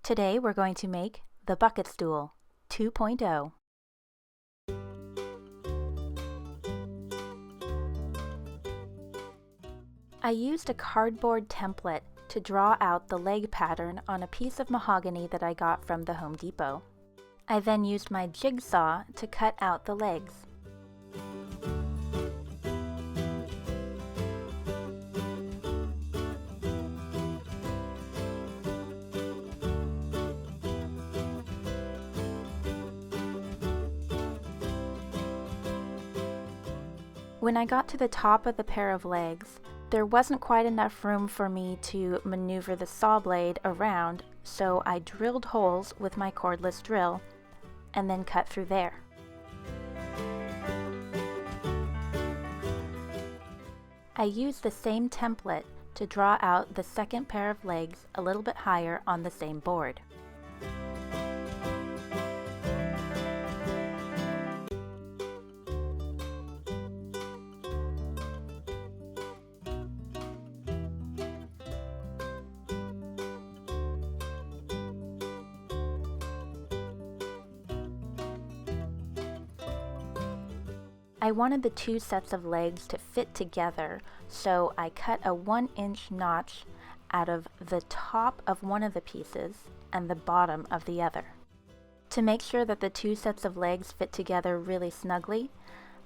Today we're going to make the bucket stool 2.0. I used a cardboard template to draw out the leg pattern on a piece of mahogany that I got from the Home Depot. I then used my jigsaw to cut out the legs. When I got to the top of the pair of legs, there wasn't quite enough room for me to maneuver the saw blade around, so I drilled holes with my cordless drill and then cut through there. I used the same template to draw out the second pair of legs a little bit higher on the same board. I wanted the two sets of legs to fit together, so I cut a 1-inch notch out of the top of one of the pieces and the bottom of the other. To make sure that the two sets of legs fit together really snugly,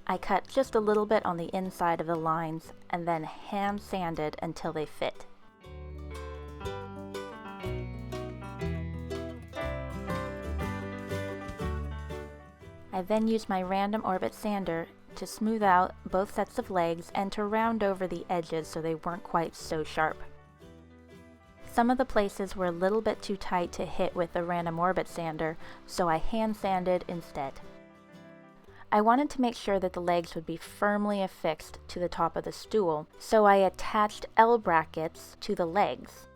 I cut just a little bit on the inside of the lines and then hand sanded until they fit. I then used my random orbit sander to smooth out both sets of legs and to round over the edges so they weren't quite so sharp. Some of the places were a little bit too tight to hit with the random orbit sander, so I hand sanded instead. I wanted to make sure that the legs would be firmly affixed to the top of the stool, so I attached L brackets to the legs.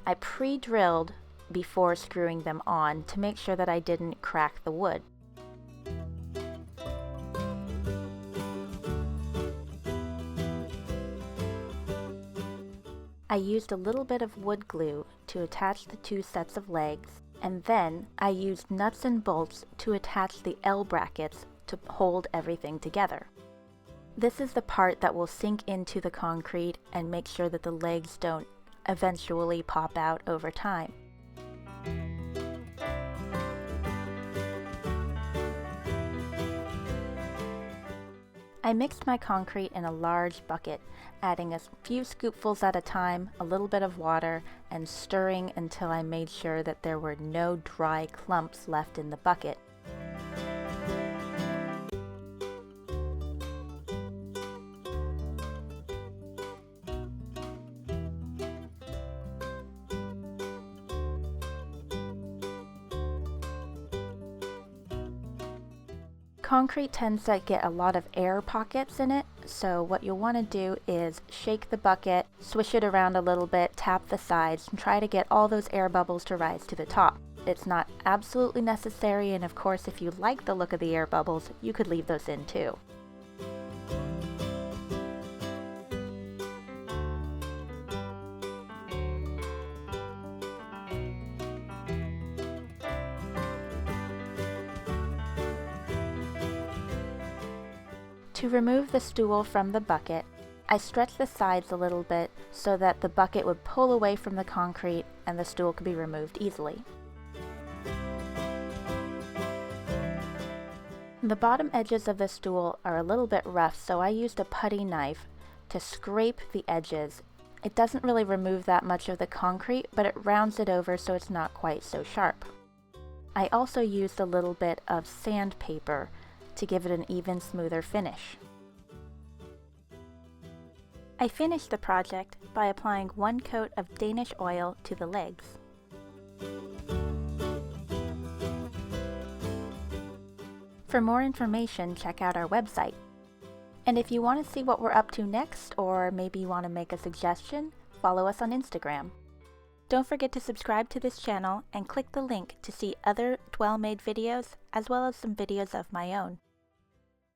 I pre-drilled before screwing them on to make sure that I didn't crack the wood. I used a little bit of wood glue to attach the two sets of legs, and then I used nuts and bolts to attach the L brackets to hold everything together. This is the part that will sink into the concrete and make sure that the legs don't eventually pop out over time. I mixed my concrete in a large bucket, adding a few scoopfuls at a time, a little bit of water, and stirring until I made sure that there were no dry clumps left in the bucket. Concrete tends to get a lot of air pockets in it, so what you'll want to do is shake the bucket, swish it around a little bit, tap the sides, and try to get all those air bubbles to rise to the top. It's not absolutely necessary, and of course if you like the look of the air bubbles, you could leave those in too. To remove the stool from the bucket, I stretched the sides a little bit so that the bucket would pull away from the concrete and the stool could be removed easily. The bottom edges of the stool are a little bit rough, so I used a putty knife to scrape the edges. It doesn't really remove that much of the concrete, but it rounds it over so it's not quite so sharp. I also used a little bit of sandpaper to give it an even, smoother finish. I finished the project by applying 1 coat of Danish oil to the legs. For more information, check out our website. And if you want to see what we're up to next, or maybe you want to make a suggestion, follow us on Instagram. Don't forget to subscribe to this channel and click the link to see other Dwell Made videos as well as some videos of my own.